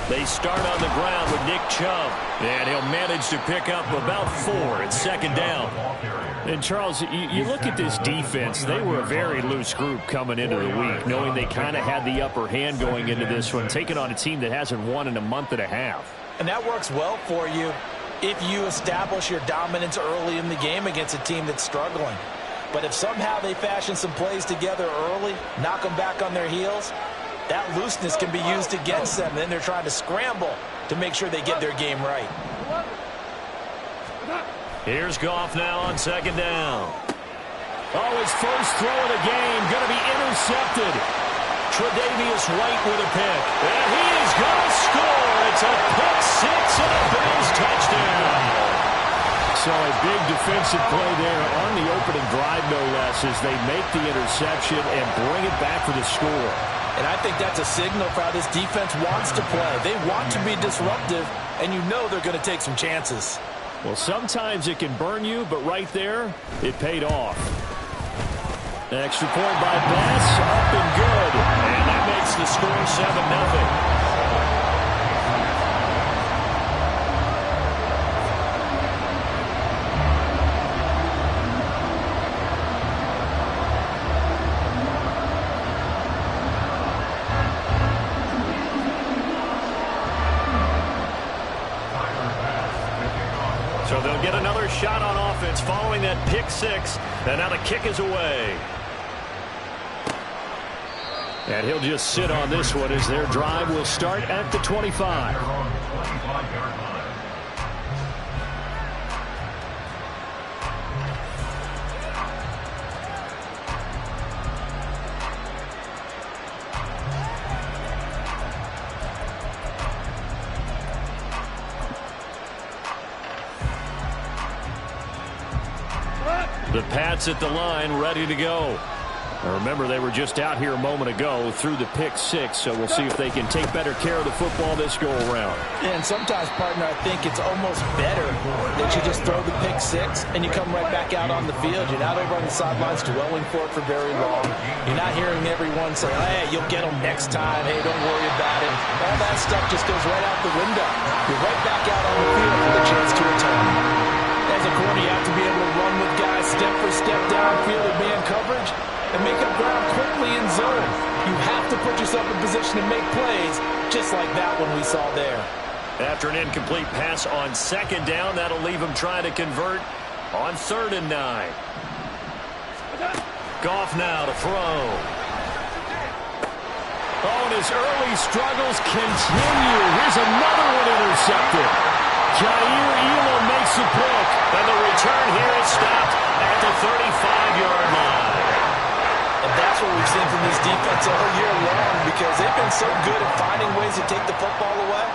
They start on the ground with Nick Chubb, and he'll manage to pick up about 4 at second down. And, Charles, you look at this defense, they were a very loose group coming into the week, knowing they kind of had the upper hand going into this one, taking on a team that hasn't won in a month and a half. And that works well for you if you establish your dominance early in the game against a team that's struggling. But if somehow they fashion some plays together early, knock them back on their heels, that looseness can be used against them. Then they're trying to scramble to make sure they get their game right. Here's Goff now on second down. Oh, his first throw of the game going to be intercepted. Tre'Davious White with a pick. And he is going to score. It's a pick 6 and a Bills touchdown. So a big defensive play there on the opening drive, no less, as they make the interception and bring it back for the score. And I think that's a signal for how this defense wants to play. They want to be disruptive, and you know they're going to take some chances. Well, sometimes it can burn you, but right there, it paid off. An extra point by Bass, up and good. And that makes the score 7-0. So they'll get another shot on offense following that pick 6. And now the kick is away. And he'll just sit on this one as their drive will start at the 25. The Pats at the line, ready to go. Now remember, they were just out here a moment ago through the pick 6, so we'll see if they can take better care of the football this go-around. And sometimes, partner, I think it's almost better that you just throw the pick 6 and you come right back out on the field. You're not over on the sidelines dwelling for it for very long. You're not hearing everyone say, hey, you'll get them next time. Hey, don't worry about it. All that stuff just goes right out the window. You're right back out on the field with a chance to return. As a corner, you have to be able to run with guys step for step downfield and man coverage and make up ground quickly in zone. You have to put yourself in position to make plays, just like that one we saw there. After an incomplete pass on second down, that'll leave him trying to convert on 3rd and 9. Goff now to throw. Oh, and his early struggles continue. Here's another one intercepted. Jair Elam makes a pick, and the return here is stopped at the 35-yard line. And that's what we've seen from this defense all year long, because they've been so good at finding ways to take the football away.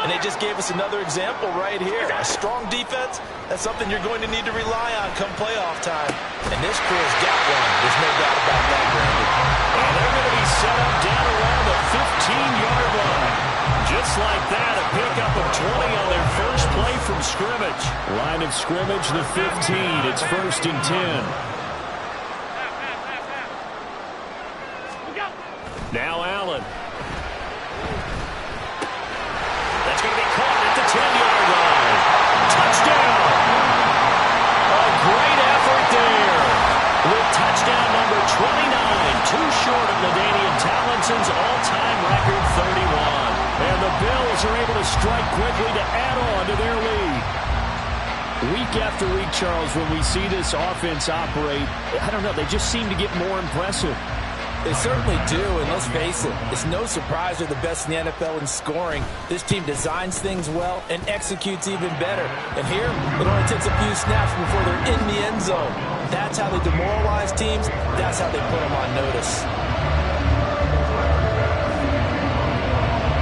And they just gave us another example right here. A strong defense, that's something you're going to need to rely on come playoff time. And this crew's got one. There's no doubt about that, Brandon. And they're going to be set up down around the 15-yard line. Just like that, a pickup of 20 on their first play from scrimmage. Line of scrimmage, the 15. It's 1st and 10. Now Allen. That's going to be caught at the 10-yard line. Touchdown! A great effort there. With touchdown number 29, too short of LaDainian Tomlinson's all-time record 31. And the Bills are able to strike quickly to add on to their lead. Week after week, Charles, when we see this offense operate, I don't know, they just seem to get more impressive. They certainly do, and let's face it, it's no surprise they're the best in the NFL in scoring. This team designs things well and executes even better. And here, it only takes a few snaps before they're in the end zone. That's how they demoralize teams. That's how they put them on notice.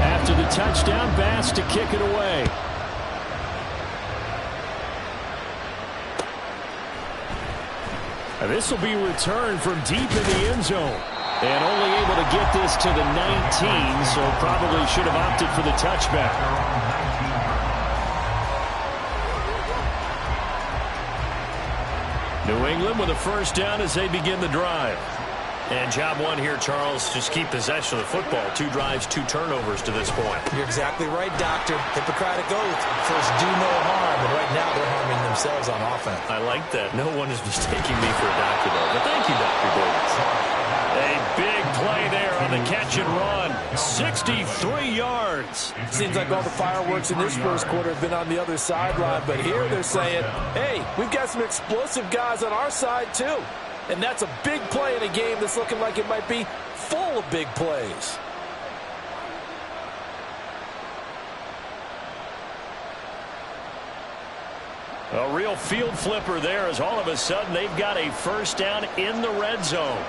After the touchdown, Bass to kick it away. And this will be returned from deep in the end zone. And only able to get this to the 19, so probably should have opted for the touchback. New England with a first down as they begin the drive. And job one here, Charles, just keep possession of the football. 2 drives, 2 turnovers to this point. You're exactly right, Doctor. Hippocratic oath. First, do no harm. And right now, they're harming themselves on offense. I like that. No one is mistaking me for a doctor, though. But thank you, Dr. Davis. A big play there on the catch and run. 63 yards. Seems like all the fireworks in this first quarter have been on the other sideline. But here they're saying, hey, we've got some explosive guys on our side, too. And that's a big play in a game that's looking like it might be full of big plays. A real field flipper there as all of a sudden they've got a first down in the red zone.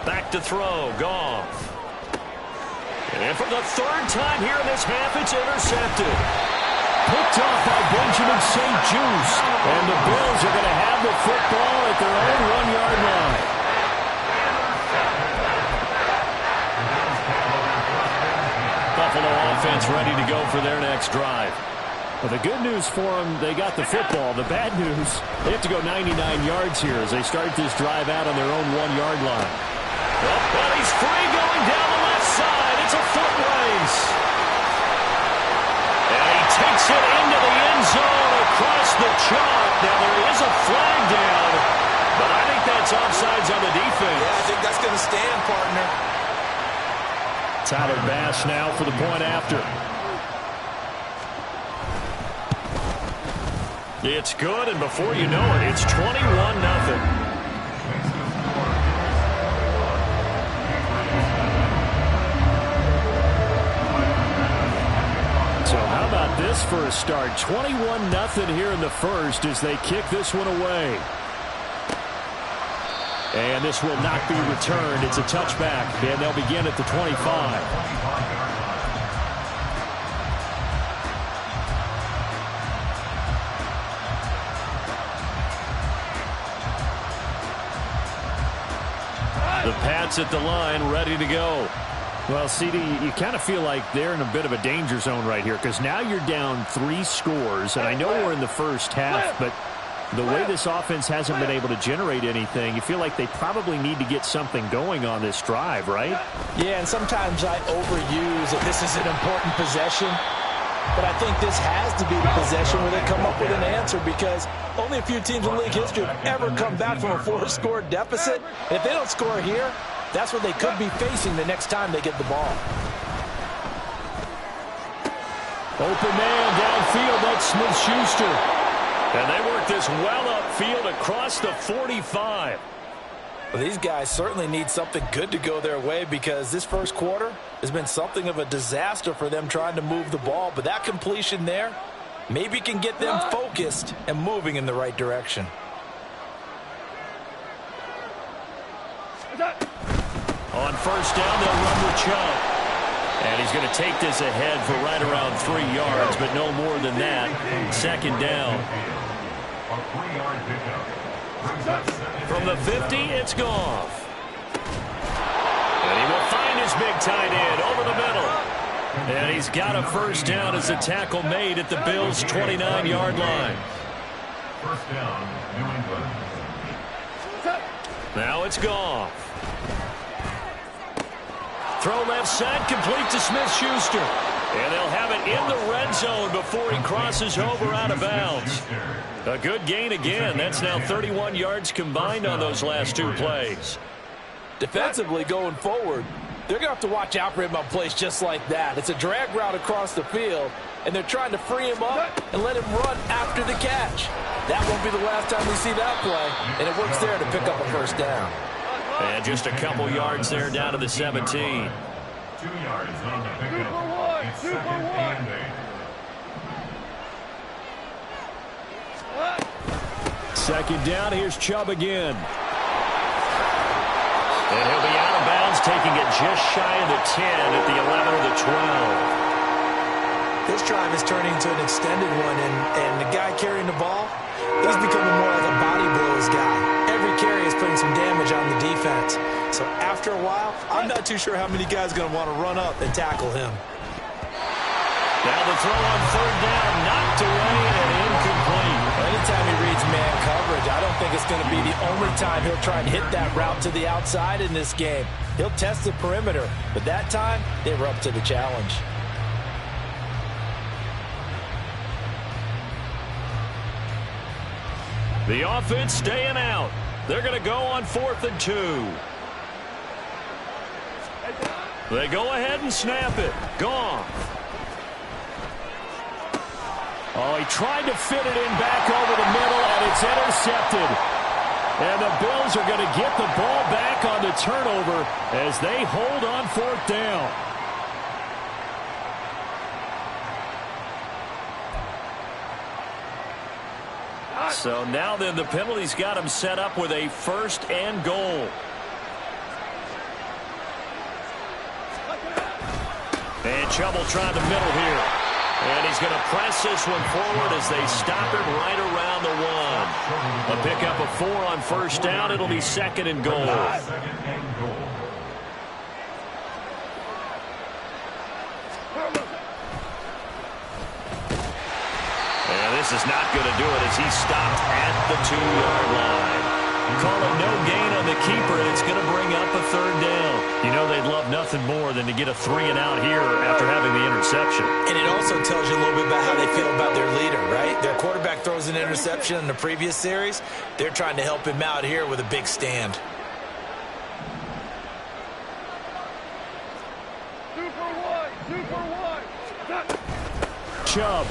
Back to throw, Goff. And for the 3rd time here in this half, it's intercepted. Picked off by Benjamin St. Juste. And the Bills are going to have the football at their own 1-yard line. Buffalo offense ready to go for their next drive. Well, the good news for them, they got the football. The bad news, they have to go 99 yards here as they start this drive out on their own 1-yard line. Well, he's free going down the left side. It's a foot race. And he takes it into the end zone across the chalk. Now, there is a flag down, but I think that's offsides on the defense. Yeah, I think that's going to stand, partner. Tyler Bass now for the point after. It's good, and before you know it, it's 21-0. So how about this for a start? 21-0 here in the first as they kick this one away. And this will not be returned. It's a touchback, and they'll begin at the 25. The Pats at the line, ready to go. Well, CD, you kind of feel like they're in a bit of a danger zone right here because now you're down 3 scores, and I know we're in the first half, but the way this offense hasn't been able to generate anything, you feel like they probably need to get something going on this drive, right? Yeah, and sometimes I overuse that this is an important possession. But I think this has to be the possession where they come up with an answer because only a few teams in league history have ever come back from a 4-score deficit. And if they don't score here, that's what they could be facing the next time they get the ball. Open man downfield, that's Smith-Schuster. And they work this well upfield across the 45. Well, these guys certainly need something good to go their way because this first quarter has been something of a disaster for them trying to move the ball. But that completion there maybe can get them focused and moving in the right direction. On first down, they'll run with Chubb. And he's going to take this ahead for right around 3 yards, but no more than that. 2nd down. From the 50, it's Goff. And he will find his big tight end over the middle. And he's got a first down as the tackle made at the Bills' 29-yard line. First down, New England. Now it's Goff. Throw left side, complete to Smith-Schuster. And they'll have it in the red zone before he crosses over out of bounds. A good gain again. That's now 31 yards combined on those last 2 plays. Defensively going forward, they're going to have to watch out for him on plays just like that. It's a drag route across the field, and they're trying to free him up and let him run after the catch. That won't be the last time we see that play, and it works there to pick up a first down. And just a couple yards there down to the 17. 2 yards on the pickup. It's 2nd and 8. Second down, here's Chubb again. And he'll be out of bounds, taking it just shy of the 10 at the 11 or the 12. This drive is turning into an extended one, and the guy carrying the ball, he's becoming more like a body blows guy. Every carry is putting some damage on the defense. So after a while, I'm not too sure how many guys are going to want to run up and tackle him. Now the throw on third down, knocked away and incomplete. Anytime he reads man coverage, I don't think it's going to be the only time he'll try and hit that route to the outside in this game. He'll test the perimeter, but that time they were up to the challenge. The offense staying out. They're going to go on 4th and 2. They go ahead and snap it. Gone. Oh, he tried to fit it in back over the middle, and it's intercepted. And the Bills are going to get the ball back on the turnover as they hold on 4th down. So now then the penalty's got him set up with a 1st and goal. And Chubb will try the middle here. And he's going to press this one forward as they stop it right around the 1. A pickup of 4 on 1st down. It'll be 2nd and goal. And this is not going to do it as he's stopped at the 2-yard line. Call it no gain on the keeper, and it's going to bring up a 3rd down. You know they'd love nothing more than to get a 3-and-out here after having the interception. And it also tells you a little bit about how they feel about their leader, right? Their quarterback throws an interception in the previous series. They're trying to help him out here with a big stand. Chubb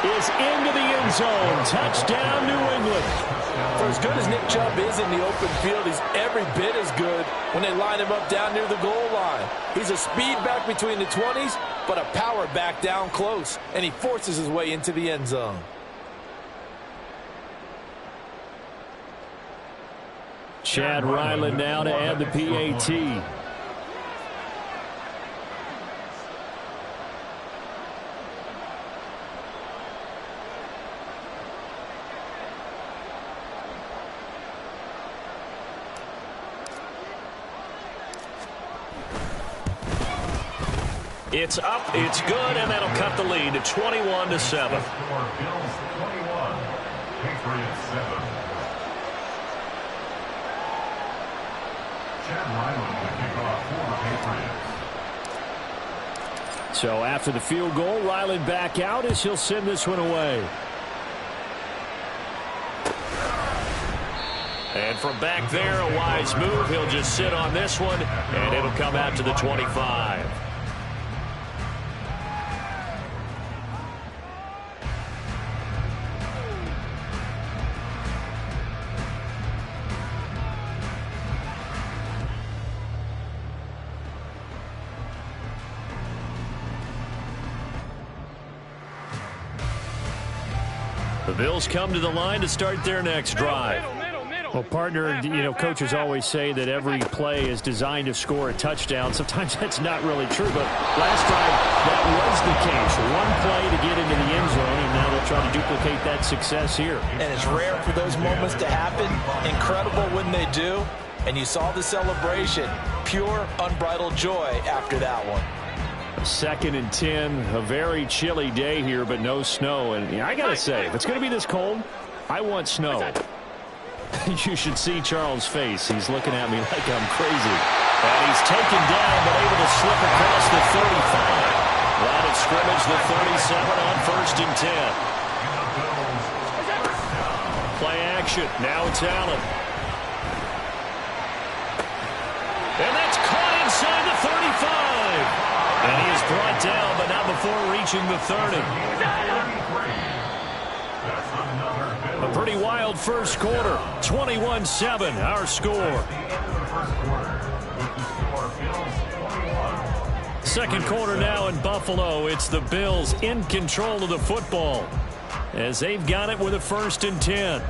is into the end zone. Touchdown, New England. For as good as Nick Chubb is in the open field, he's every bit as good when they line him up down near the goal line. He's a speed back between the 20s, but a power back down close, and he forces his way into the end zone. Chad Ryland now to add the PAT. It's up, it's good, and that'll cut the lead to 21-7. Bills 21, Patriots 7. Chad Ryland to kick off for the Patriots. So after the field goal, Ryland back out as he'll send this one away. And from back there, a wise move. He'll just sit on this one, and it'll come out to the 25. The Bills come to the line to start their next drive. Well, partner, you know, coaches always say that every play is designed to score a touchdown. Sometimes that's not really true, but last time that was the case. One play to get into the end zone, and now they'll try to duplicate that success here. And it's rare for those moments to happen. Incredible when they do. And you saw the celebration. Pure, unbridled joy after that one. 2nd and 10, a very chilly day here, but no snow. And I got to say, if it's going to be this cold, I want snow. You should see Charles' face. He's looking at me like I'm crazy. And he's taken down, but able to slip across the 35. Line of scrimmage, the 37 on 1st and 10. Play action. Now it's Allen. And that's caught inside the 35. And he is brought down, but not before reaching the 30. A pretty wild first quarter. 21-7, our score. Second quarter now in Buffalo. It's the Bills in control of the football as they've got it with a 1st and 10.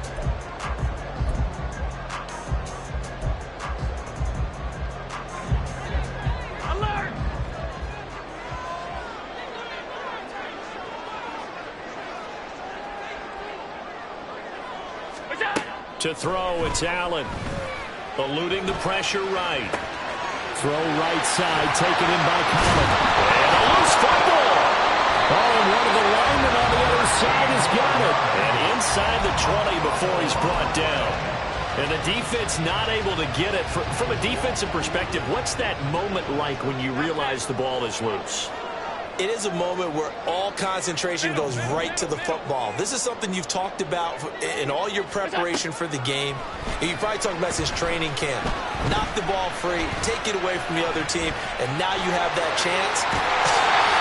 To throw, it's Allen. Eluding the pressure right. Throw right side, taken in by Coleman. And a loose football. Oh, and one of the linemen on the other side has got it. And inside the 20 before he's brought down. And the defense not able to get it. From a defensive perspective, what's that moment like when you realize the ball is loose? It is a moment where all concentration goes right to the football. This is something you've talked about in all your preparation for the game. And you probably talked about since training camp. Knock the ball free, take it away from the other team, and now you have that chance.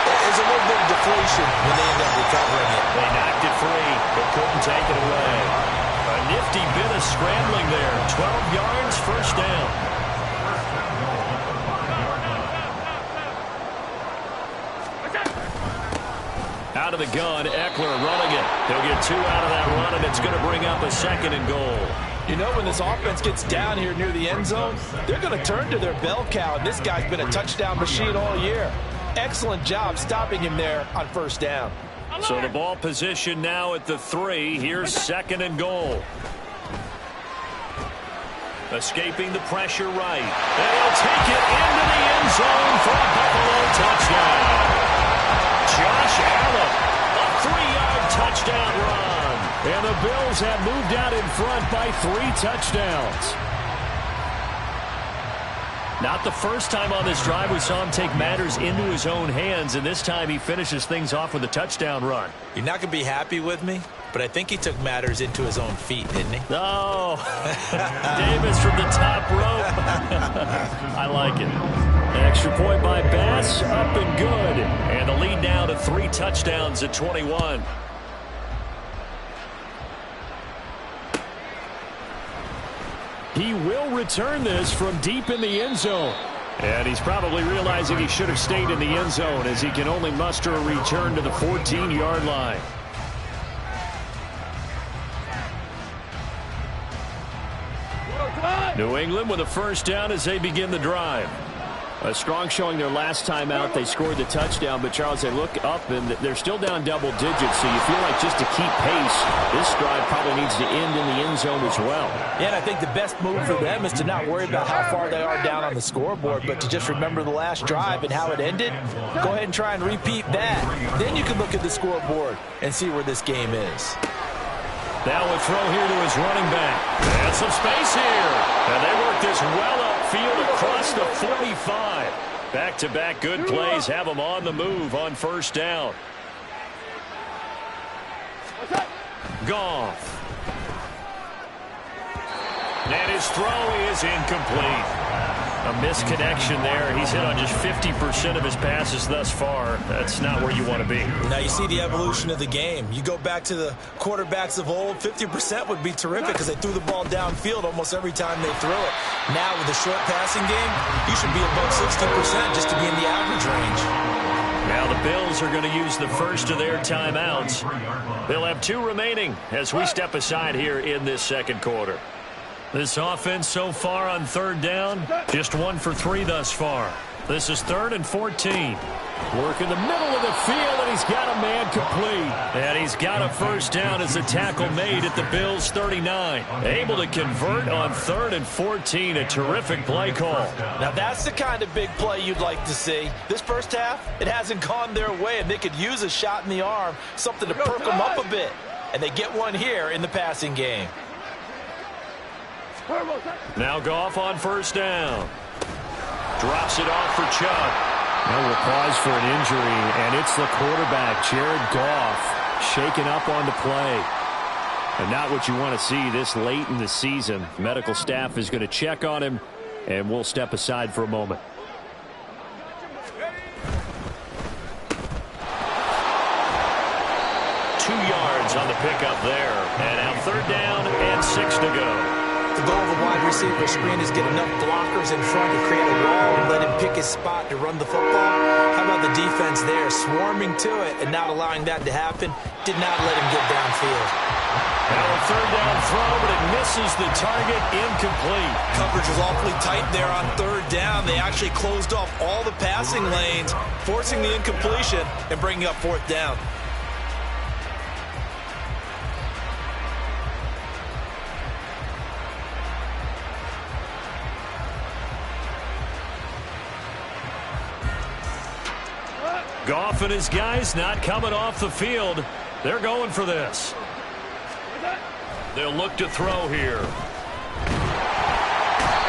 There's a little bit of deflation when they end up recovering it. They knocked it free, but couldn't take it away. A nifty bit of scrambling there. 12 yards, first down. Out of the gun, Eckler running it. He'll get 2 out of that run, and it's going to bring up a 2nd and goal. You know, when this offense gets down here near the end zone, they're going to turn to their bell cow, and this guy's been a touchdown machine all year. Excellent job stopping him there on first down. So the ball position now at the 3. Here's 2nd and goal. Escaping the pressure right. And he'll take it into the end zone for a Buffalo touchdown. Josh Allen, a 3-yard touchdown run. And the Bills have moved out in front by 3 touchdowns. Not the first time on this drive we saw him take matters into his own hands, and this time he finishes things off with a touchdown run. You're not going to be happy with me, but I think he took matters into his own feet, didn't he? No. Davis from the top rope. I like it. Extra point by Bass, up and good. And the lead now to 3 touchdowns at 21. He will return this from deep in the end zone. And he's probably realizing he should have stayed in the end zone as he can only muster a return to the 14-yard line. New England with a first down as they begin the drive. A strong showing their last time out. They scored the touchdown, but Charles, they look up and they're still down double digits, so you feel like just to keep pace, this drive probably needs to end in the end zone as well. Yeah, and I think the best move for them is to not worry about how far they are down on the scoreboard, but to just remember the last drive and how it ended. Go ahead and try and repeat that. Then you can look at the scoreboard and see where this game is. Now a throw here to his running back. And some space here. And they work this well upfield across the 45. Back-to-back good plays have them on the move on first down. Goff. And his throw is incomplete. A misconnection there. He's hit on just 50% of his passes thus far. That's not where you want to be. Now you see the evolution of the game. You go back to the quarterbacks of old, 50% would be terrific because they threw the ball downfield almost every time they threw it. Now with the short passing game, you should be above 60% just to be in the average range. Now the Bills are going to use the first of their timeouts. They'll have 2 remaining as we step aside here in this second quarter. This offense so far on third down, just 1 for 3 thus far. This is 3rd and 14. Work in the middle of the field, and he's got a man complete. And he's got a first down as a tackle made at the Bills' 39. Able to convert on 3rd and 14. A terrific play call. Now that's the kind of big play you'd like to see. This first half, it hasn't gone their way, and they could use a shot in the arm, something to perk them up a bit. And they get one here in the passing game. Now Goff on first down. Drops it off for Chubb. Now we'll pause for an injury, and it's the quarterback, Jared Goff, shaken up on the play. And not what you want to see this late in the season. Medical staff is going to check on him, and we'll step aside for a moment. On the pickup there. And now 3rd down and 6 to go. The goal of a wide receiver screen is get enough blockers in front to create a wall and let him pick his spot to run the football. How about the defense there, swarming to it and not allowing that to happen? Did not let him get downfield. Now a 3rd down throw, but it misses the target, incomplete. Coverage was awfully tight there on 3rd down. They actually closed off all the passing lanes, forcing the incompletion and bringing up 4th down. Goff and his guys not coming off the field. They're going for this. They'll look to throw here.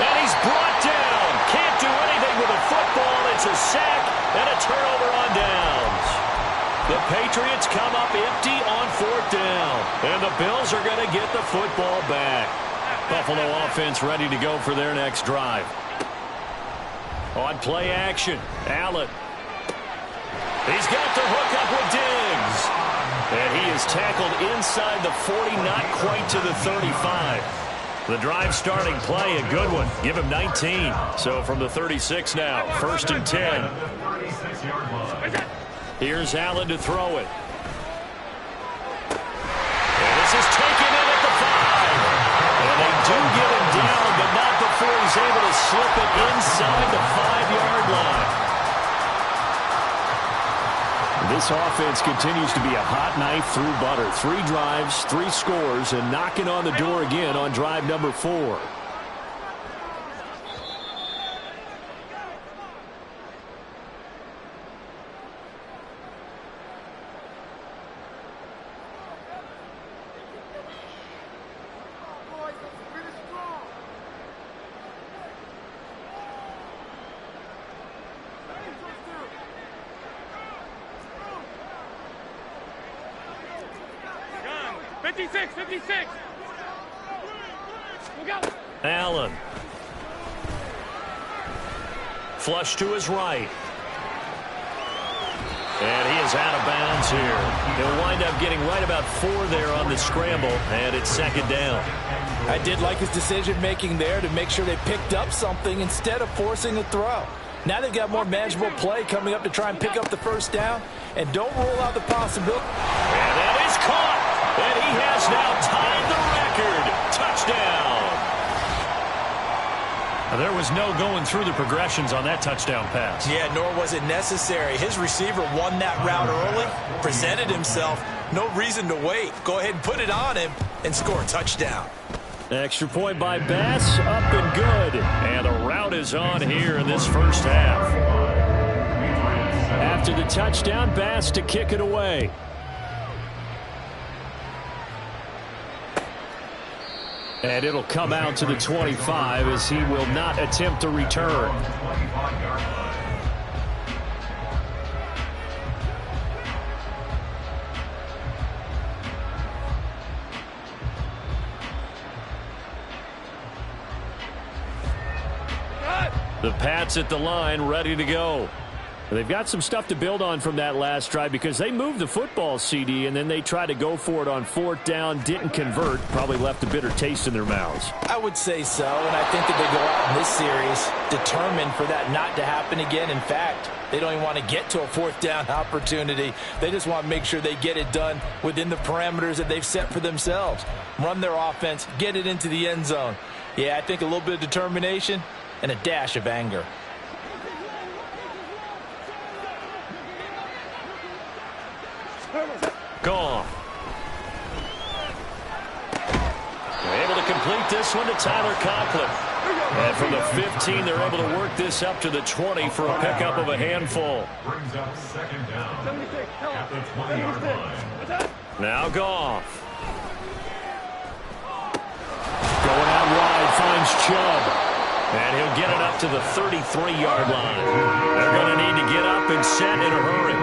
And he's brought down. Can't do anything with a football. It's a sack and a turnover on downs. The Patriots come up empty on 4th down. And the Bills are going to get the football back. Buffalo offense ready to go for their next drive. On play action, Allen. He's got the hook up with Diggs. And he is tackled inside the 40, not quite to the 35. The drive starting play, a good one. Give him 19. So from the 36 now, 1st and 10. Here's Allen to throw it. And this is taken in at the 5. And they do get him down, but not before he's able to slip it inside the 5-yard line. This offense continues to be a hot knife through butter. 3 drives, 3 scores, and knocking on the door again on drive number 4. Allen. Flush to his right. And he is out of bounds here. He'll wind up getting right about 4 there on the scramble, and it's 2nd down. I did like his decision-making there to make sure they picked up something instead of forcing a throw. Now they've got more manageable play coming up to try and pick up the 1st down, and don't rule out the possibility. And that is caught, and he has now tied the record. Touchdown. There was no going through the progressions on that touchdown pass. Yeah, nor was it necessary. His receiver won that route early, presented himself. No reason to wait. Go ahead and put it on him and score a touchdown. Extra point by Bass, up and good. And the route is on here in this first half. After the touchdown, Bass to kick it away. And it'll come out to the 25 as he will not attempt to return. The Pats at the line, ready to go. They've got some stuff to build on from that last drive because they moved the football, CD, and then they tried to go for it on 4th down, didn't convert, probably left a bitter taste in their mouths. I would say so, and I think that they go out in this series determined for that not to happen again. In fact, they don't even want to get to a 4th down opportunity. They just want to make sure they get it done within the parameters that they've set for themselves. Run their offense, get it into the end zone. Yeah, I think a little bit of determination and a dash of anger. Goff. They're able to complete this one to Tyler Conklin. And from the 15, they're able to work this up to the 20 for a pickup of a handful. Brings up 2nd down at the 20-yard line. Now Goff. Going out wide, finds Chubb. And he'll get it up to the 33-yard line. They're going to need to get up and set in a hurry.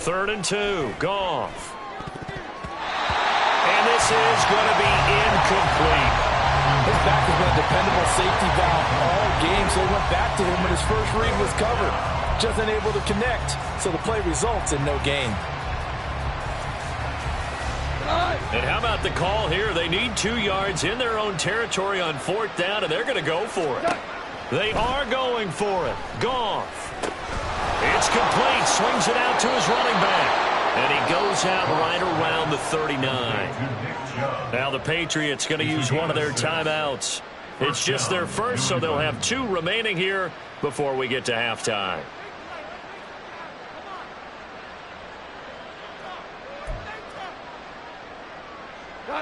Third and 2, Goff. And this is going to be incomplete. His back has been a dependable safety valve all game, so he went back to him when his first read was covered. Just unable to connect, so the play results in no gain. And how about the call here? They need 2 yards in their own territory on 4th down, and they're going to go for it. They are going for it. Goff. It's complete. Swings it out to his running back. And he goes out right around the 39. Now the Patriots going to use one of their timeouts. It's just their first, so they'll have 2 remaining here before we get to halftime. Here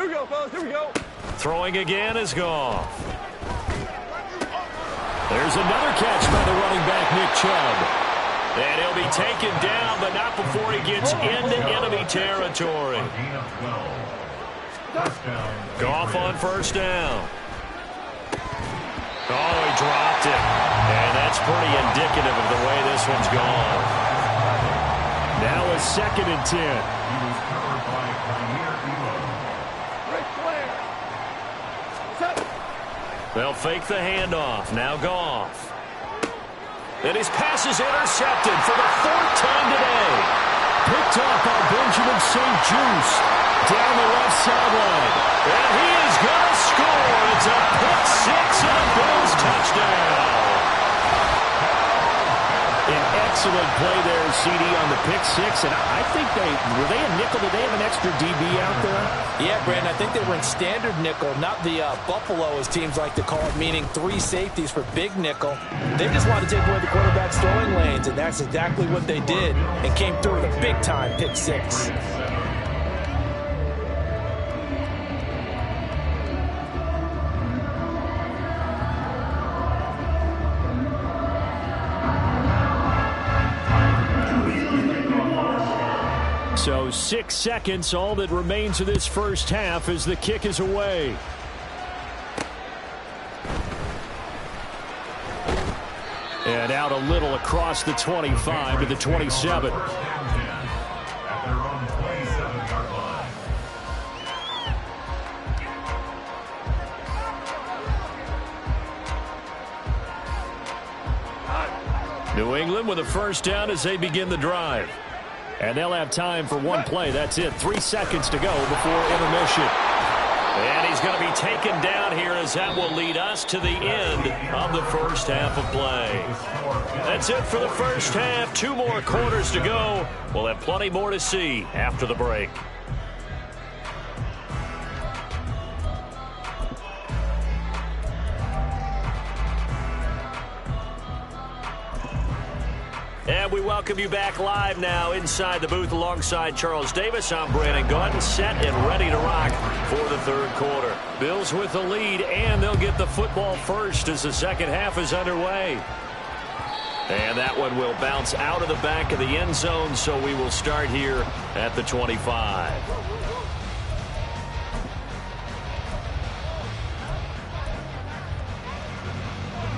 we go, fellas. Here we go. Throwing again is Goff. There's another catch by the running back, Nick Chubb. And he'll be taken down, but not before he gets into enemy territory. Goff on first down. Oh, he dropped it. And that's pretty indicative of the way this one's gone. Now a 2nd and 10. He was covered by Premier Elo. They'll fake the handoff. Now Goff. And his pass is intercepted for the 4th time today. Picked off by Benjamin St. Juice down the left sideline. And he is going to score. It's a pick 6 and a Bills touchdown. An excellent play there, CD, on the pick 6. And I think were they a nickel? Did they have an extra DB out there? Yeah, Brandon, I think they were in standard nickel, not the Buffalo, as teams like to call it, meaning 3 safeties for big nickel. They just wanted to take away the quarterback's throwing lanes, and that's exactly what they did, and came through with a big-time pick 6. So 6 seconds, all that remains of this first half as the kick is away. And out a little across the 25 to the 27. At their own 27-yard line. New England with a first down as they begin the drive. And they'll have time for one play. That's it. 3 seconds to go before intermission. And he's going to be taken down here as that will lead us to the end of the first half of play. That's it for the first half. 2 more quarters to go. We'll have plenty more to see after the break. And we welcome you back live now inside the booth alongside Charles Davis. I'm Brandon Gaudin, set and ready to rock for the 3rd quarter. Bills with the lead, and they'll get the football first as the second half is underway. And that one will bounce out of the back of the end zone, so we will start here at the 25.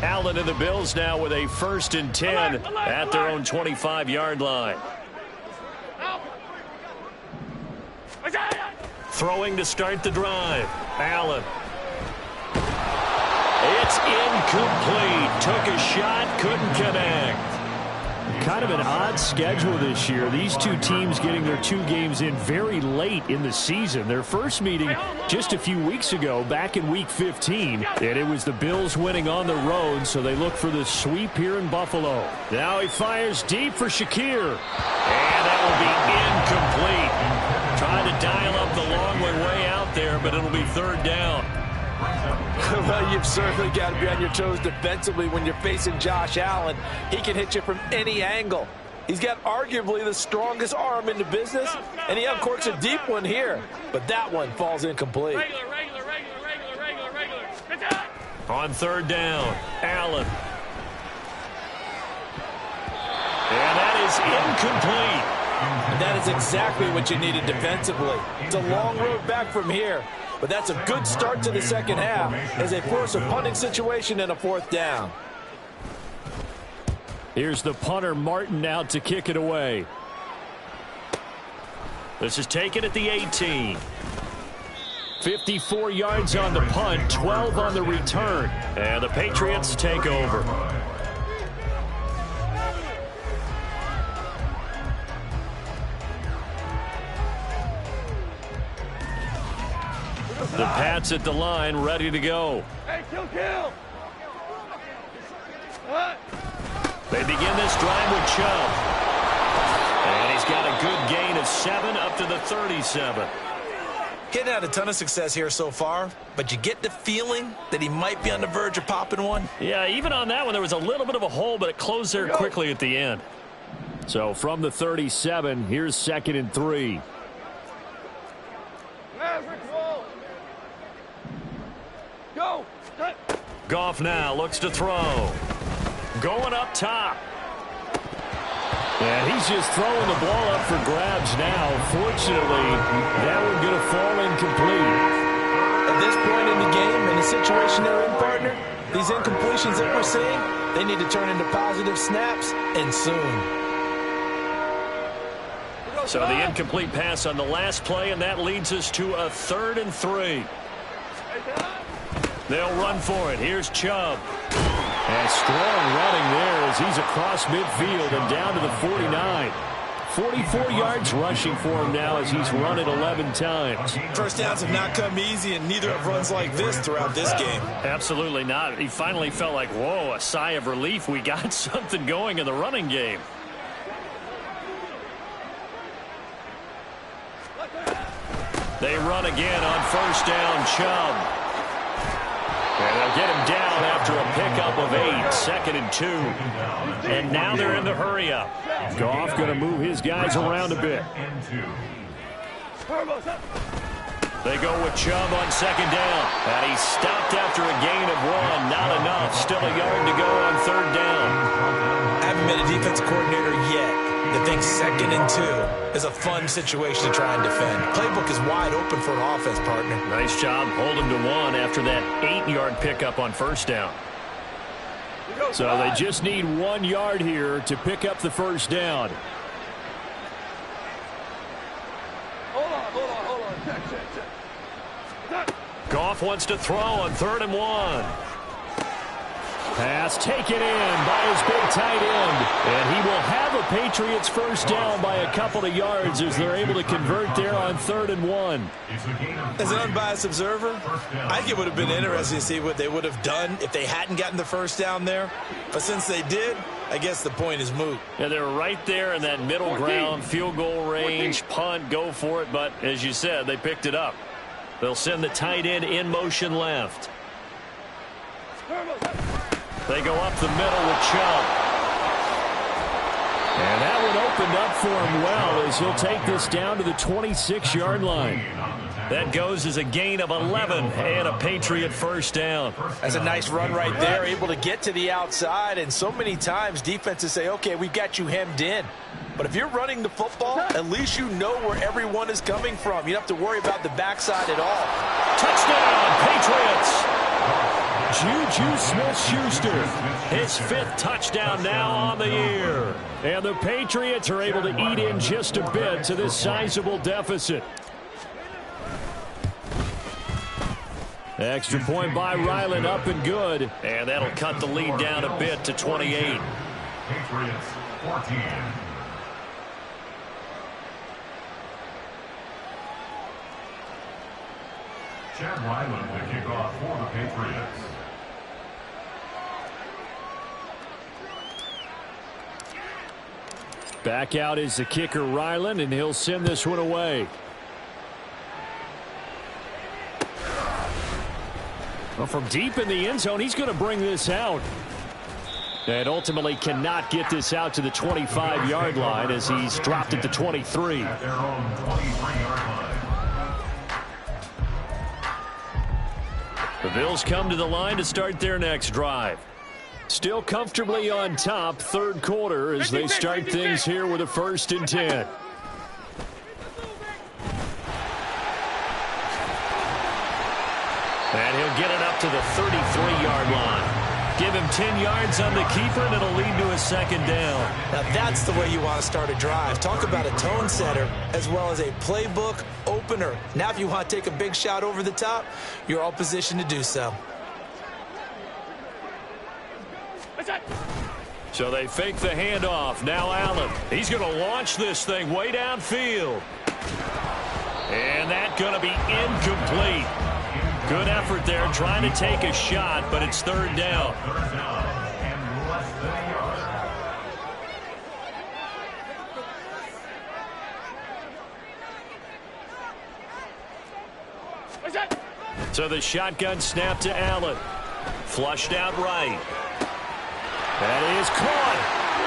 Allen and the Bills now with a 1st and 10 at their own 25-yard line. Throwing to start the drive. Allen. It's incomplete. Took a shot, couldn't connect. Kind of an odd schedule this year. These two teams getting their 2 games in very late in the season. Their first meeting just a few weeks ago, back in Week 15. And it was the Bills winning on the road, so they look for the sweep here in Buffalo. Now he fires deep for Shakir. And that will be incomplete. Trying to dial up the long way out there, but it'll be 3rd down. Well, you've certainly got to be on your toes defensively when you're facing Josh Allen. He can hit you from any angle. He's got arguably the strongest arm in the business, and he uncorks a deep one here. But that one falls incomplete. Regular. On 3rd down, Allen. And that is incomplete. And that is exactly what you needed defensively. It's a long road back from here. But that's a good start to the second half as they force a punting situation and a 4th down. Here's the punter, Martin, out to kick it away. This is taken at the 18. 54 yards on the punt, 12 on the return. And the Patriots take over. The Pats at the line, ready to go. Hey, kill. They begin this drive with Chubb. And he's got a good gain of 7 up to the 37. Getting had a ton of success here so far, but you get the feeling that he might be on the verge of popping one. Yeah, even on that one, there was a little bit of a hole, but it closed there quickly at the end. So from the 37, here's 2nd and 3. Go. Goff now looks to throw. Going up top. And he's just throwing the ball up for grabs now. Fortunately, that one going to fall incomplete. At this point in the game, in the situation they're in, partner, these incompletions that we're seeing, they need to turn into positive snaps, and soon. So the incomplete pass on the last play, and that leads us to a 3rd and 3. They'll run for it. Here's Chubb. And strong running there as he's across midfield and down to the 49. 44 yards rushing for him now as he's run it 11 times. First downs have not come easy, and neither have runs like this throughout this game. Absolutely not. He finally felt like, whoa, a sigh of relief. We got something going in the running game. They run again on 1st down. Chubb. And they'll get him down after a pickup of 8. 2nd and 2. And now they're in the hurry-up. Goff going to move his guys around a bit. They go with Chubb on 2nd down. And he stopped after a gain of 1. Not enough. Still a yard to go on 3rd down. I haven't been a defensive coordinator yet that thinks 2nd and 2 is a fun situation to try and defend. Playbook is wide open for an offense, partner. Nice job holding to 1 after that 8-yard pickup on 1st down. So they just need 1 yard here to pick up the 1st down. Hold on. Check. Goff wants to throw on 3rd and 1. Pass taken in by his big tight end. And he will have a Patriots 1st down by a couple of yards as they're able to convert there on 3rd and 1. As an unbiased observer, I think it would have been interesting to see what they would have done if they hadn't gotten the 1st down there. But since they did, I guess the point is moot. Yeah, they were right there in that middle ground, field goal range, punt, go for it. But as you said, they picked it up. They'll send the tight end in motion left. They go up the middle with Chubb. And that one opened up for him well as he'll take this down to the 26-yard line. That goes as a gain of 11 and a Patriot 1st down. That's a nice run right there, able to get to the outside. And so many times defenses say, okay, we've got you hemmed in. But if you're running the football, at least you know where everyone is coming from. You don't have to worry about the backside at all. Touchdown, Patriots! Juju Smith-Schuster, his 5th touchdown now on the year. And the Patriots are able to eat in just a bit to this sizable deficit. Extra point by Ryland, up and good. And that'll cut the lead down a bit to 28. Patriots 14. Chad Ryland will kick off for the Patriots. Back out is the kicker, Ryland, and he'll send this one away. Well, from deep in the end zone, he's going to bring this out. And ultimately cannot get this out to the 25-yard line as he's dropped it to 23. At their own 23-yard line. The Bills come to the line to start their next drive. Still comfortably on top, 3rd quarter, as they start things here with a 1st and 10. And he'll get it up to the 33-yard line. Give him 10 yards on the keeper, and it'll lead to a 2nd down. Now that's the way you want to start a drive. Talk about a tone setter as well as a playbook opener. Now if you want to take a big shot over the top, you're all positioned to do so. So they fake the handoff. Now Allen. He's going to launch this thing way downfield. And that's going to be incomplete. Good effort there trying to take a shot, but it's 3rd down. And less than a yard. So the shotgun snap to Allen. Flushed out right. That is caught.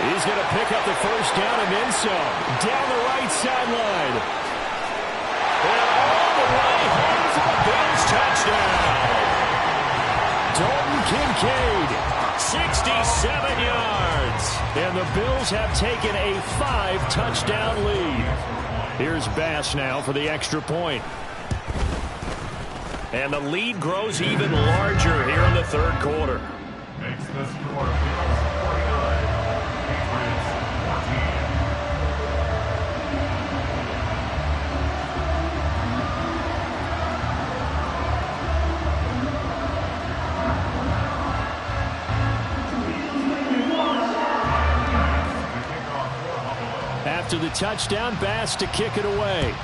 He's going to pick up the first down and then some. Down the right sideline. And all the way home for the Bills touchdown. Dalton Kincaid, 67 yards. And the Bills have taken a 5-touchdown lead. Here's Bass now for the extra point. And the lead grows even larger here in the third quarter. Makes the score Bills 49, Patriots 14. After the touchdown, Bass to kick it away.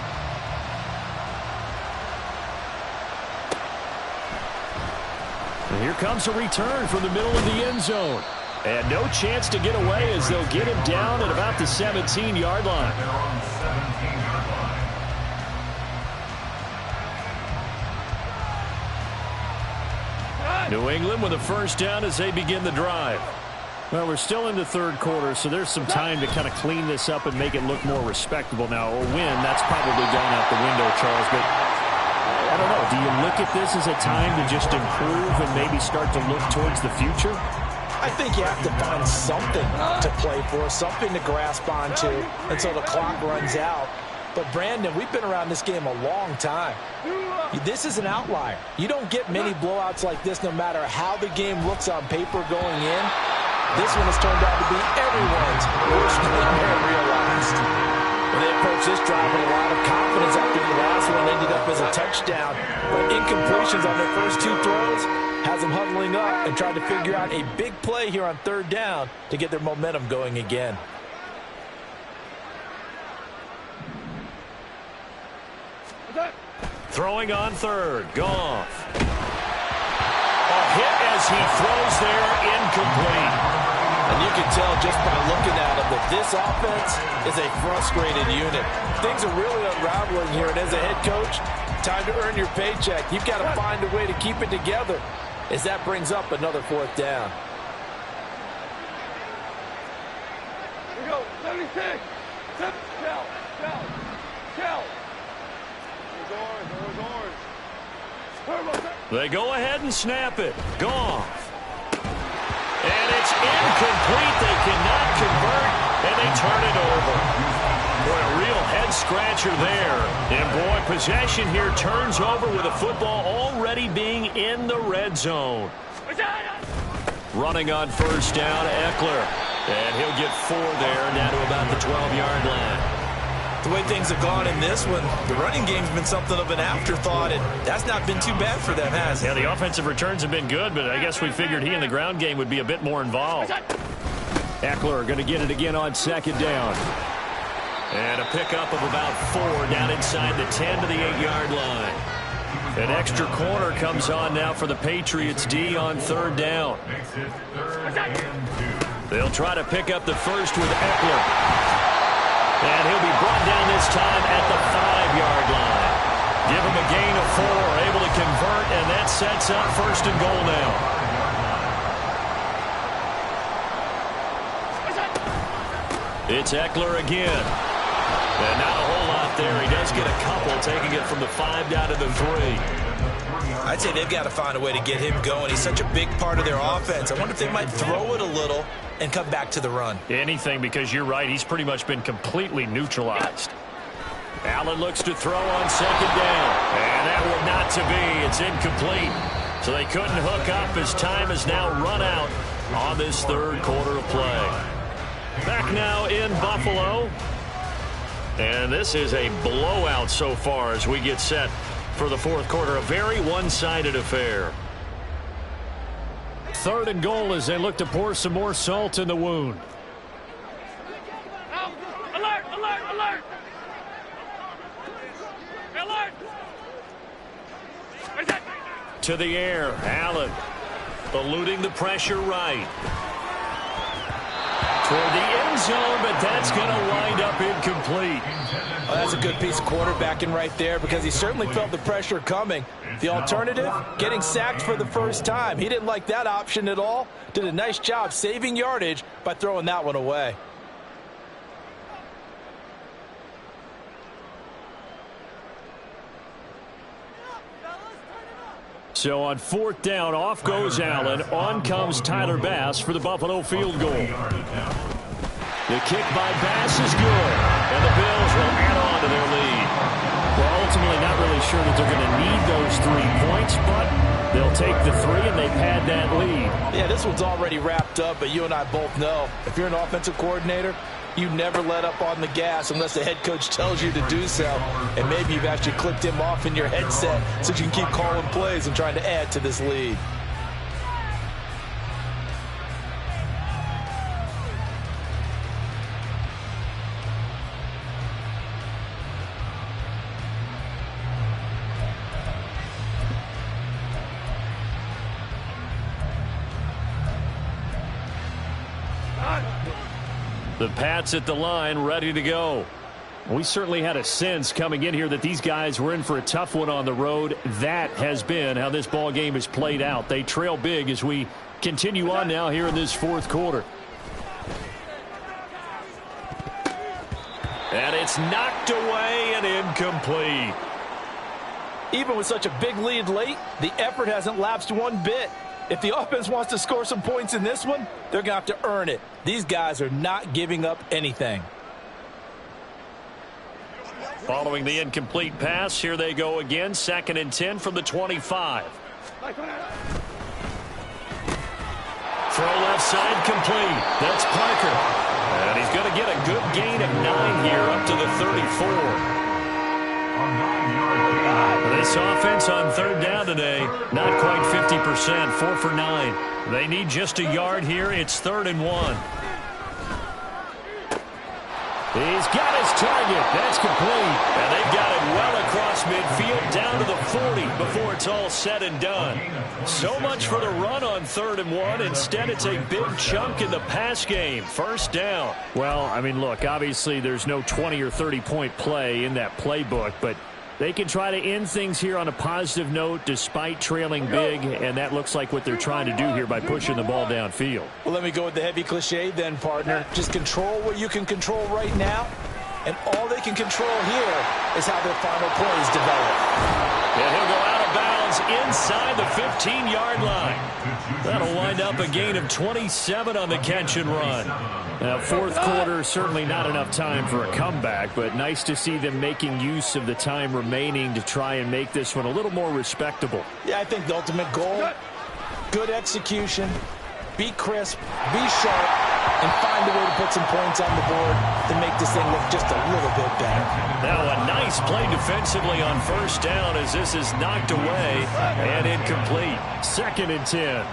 And here comes a return from the middle of the end zone. And no chance to get away as they'll get him down at about the 17-yard line. They're on the 17-yard line. New England with a first down as they begin the drive. Well, we're still in the third quarter, so there's some time to kind of clean this up and make it look more respectable now. A win, that's probably gone out the window, Charles, but I don't know. Do you look at this as a time to just improve and maybe start to look towards the future? I think you have to find something to play for, something to grasp onto until the clock runs out. But, Brandon, we've been around this game a long time. This is an outlier. You don't get many blowouts like this no matter how the game looks on paper going in. This one has turned out to be everyone's worst nightmare realized. When they approach this drive with a lot of confidence after the last one ended up as a touchdown. But incompletions on their first two throws has them huddling up and trying to figure out a big play here on third down to get their momentum going again. Throwing on third. Goff. A hit as he throws there, incomplete. And you can tell just by looking at him that this offense is a frustrated unit. Things are really unraveling here, and as a head coach, time to earn your paycheck. You've got to find a way to keep it together as that brings up another fourth down. Here we go. 76. Shell. Orange. They go ahead and snap it. Goff. And it's incomplete. They cannot convert, and they turn it over. Boy, a real head-scratcher there. And, boy, possession here turns over with the football already being in the red zone. Running on first down, Eckler. And he'll get 4 there, down to about the 12-yard line. The way things have gone in this one, the running game's been something of an afterthought, and that's not been too bad for them, has it? Yeah, the offensive returns have been good, but I guess we figured he in the ground game would be a bit more involved. Eckler going to get it again on second down. And a pickup of about 4 down inside the 10 to the 8-yard line. An extra corner comes on now for the Patriots D on third down. They'll try to pick up the first with Eckler. And he'll be brought down this time at the 5-yard line. Give him a gain of 4, able to convert, and that sets up first and goal now. It's Eckler again. And not a whole lot there. He does get a couple, taking it from the 5 down to the 3. I'd say they've got to find a way to get him going. He's such a big part of their offense. I wonder if they might throw it a little and come back to the run. Anything, because you're right. He's pretty much been completely neutralized. Allen looks to throw on second down. And that would not to be. It's incomplete. So they couldn't hook up as time has now run out on this third quarter of play. Back now in Buffalo. And this is a blowout so far as we get set for the fourth quarter. A very one-sided affair. Third and goal as they look to pour some more salt in the wound. Alert! Alert! To the air, Allen eluding the pressure right. Toward the end zone, but that's going to wind up incomplete. Well, that's was a good piece of quarterbacking right there because he certainly felt the pressure coming. The alternative, getting sacked for the first time. He didn't like that option at all. Did a nice job saving yardage by throwing that one away. So on 4th down, off goes Allen. On comes Tyler Bass for the Buffalo field goal. The kick by Bass is good, and the Bills will add on to their lead. Well, ultimately not really sure that they're going to need those 3 points, but they'll take the 3 and they pad that lead. Yeah, this one's already wrapped up, but you and I both know if you're an offensive coordinator, you never let up on the gas unless the head coach tells you to do so. And maybe you've actually clicked him off in your headset so you can keep calling plays and trying to add to this lead. The Pats at the line, ready to go. We certainly had a sense coming in here that these guys were in for a tough one on the road. That has been how this ball game has played out. They trail big as we continue on now here in this 4th quarter. And it's knocked away and incomplete. Even with such a big lead late, the effort hasn't lapsed one bit. If the offense wants to score some points in this one, they're going to have to earn it. These guys are not giving up anything. Following the incomplete pass, here they go again. 2nd and 10 from the 25. Throw left side complete. That's Parker. And he's going to get a good gain of 9 here up to the 34. This offense on 3rd down today, not quite 50%, 4 for 9. They need just a yard here. It's 3rd and 1. He's got his target. That's complete. And they've got it well across midfield down to the 40 before it's all said and done. So much for the run on 3rd and 1. Instead, it's a big chunk in the pass game. 1st down. Well, I mean, look, obviously there's no 20 or 30-point play in that playbook, but they can try to end things here on a positive note despite trailing big, and that looks like what they're trying to do here by pushing the ball downfield. Well, let me go with the heavy cliche then, partner. Just control what you can control right now, and all they can control here is how their final plays develop. And he'll go out of bounds inside the 15-yard line. That'll wind up a gain of 27 on the catch and run. Now, 4th quarter, certainly not enough time for a comeback, but nice to see them making use of the time remaining to try and make this one a little more respectable. Yeah, I think the ultimate goal, good execution, be crisp, be sharp, and find a way to put some points on the board to make this thing look just a little bit better. Now a nice play defensively on 1st down as this is knocked away and incomplete. 2nd and 10.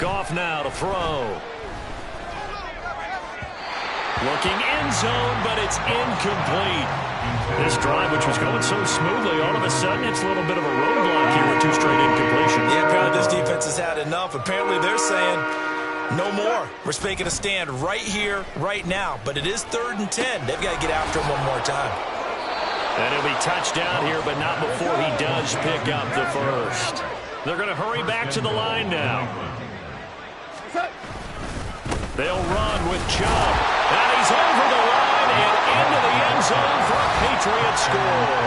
Goff now to throw. Looking end zone, but it's incomplete. This drive, which was going so smoothly, all of a sudden it's a little bit of a roadblock here with 2 straight incompletions. Yeah, apparently this defense has had enough. Apparently they're saying, no more. We're making a stand right here, right now. But it is 3rd and 10. They've got to get after him one more time. And he'll be touchdown here, but not before he does pick up the first. They're going to hurry back to the line now. They'll run with Chubb. And he's over the line and into the end zone for a Patriot score.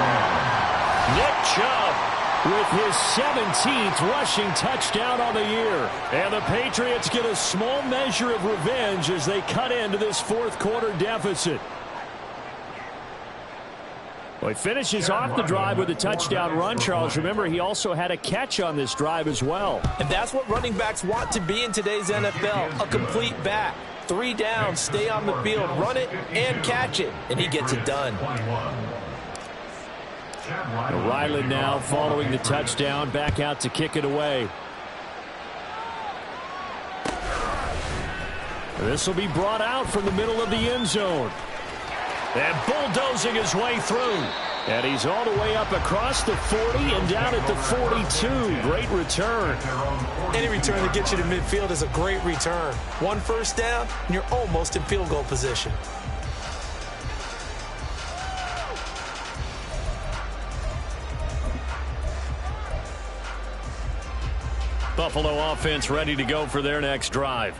Nick Chubb with his 17th rushing touchdown on the year. And the Patriots get a small measure of revenge as they cut into this 4th quarter deficit. Well, he finishes off the drive with a touchdown run, Charles. Remember, he also had a catch on this drive as well. And that's what running backs want to be in today's NFL, a complete back. 3 downs, stay on the field, run it, and catch it. And he gets it done. Ryland now following the touchdown, back out to kick it away. This will be brought out from the middle of the end zone. And bulldozing his way through. And he's all the way up across the 40 and down at the 42. Great return. Any return that gets you to midfield is a great return. 1 first down, and you're almost in field goal position. Buffalo offense ready to go for their next drive.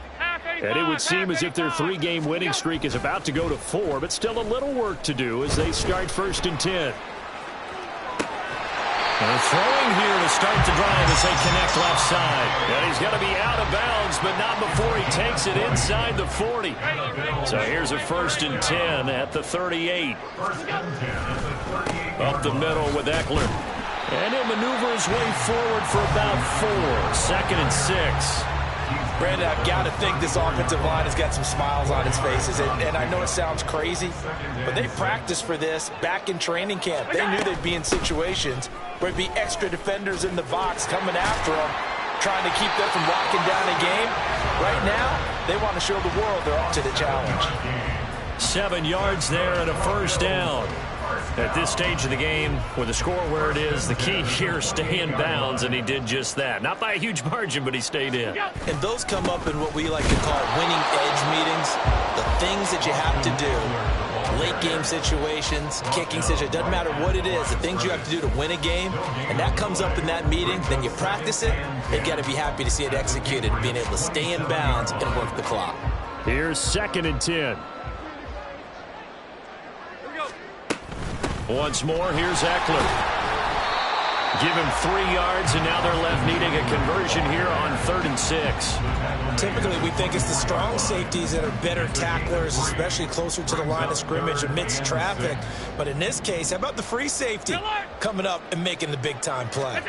And it would seem as if their 3-game winning streak is about to go to 4, but still a little work to do as they start 1st and 10. They're throwing here to start the drive as they connect left side. And he's going to be out of bounds, but not before he takes it inside the 40. So here's a 1st and 10 at the 38. Up the middle with Eckler. And he'll maneuver his way forward for about 4. 2nd and 6. Brandon, I've got to think this offensive line has got some smiles on its faces. And I know it sounds crazy, but they practiced for this back in training camp. They knew they'd be in situations where it'd be extra defenders in the box coming after them, trying to keep them from locking down a game. Right now, they want to show the world they're up to the challenge. 7 yards there and a 1st down. At this stage of the game, with the score where it is, the key here, stay in bounds, and he did just that. Not by a huge margin, but he stayed in. And those come up in what we like to call winning edge meetings. The things that you have to do, late game situations, kicking situations, doesn't matter what it is, the things you have to do to win a game, and that comes up in that meeting, then you practice it, you've got to be happy to see it executed, being able to stay in bounds and work the clock. Here's 2nd and 10. Once more, here's Eckler. Give him 3 yards, and now they're left needing a conversion here on 3rd and 6. Typically, we think it's the strong safeties that are better tacklers, especially closer to the line of scrimmage amidst traffic. But in this case, how about the free safety coming up and making the big-time play?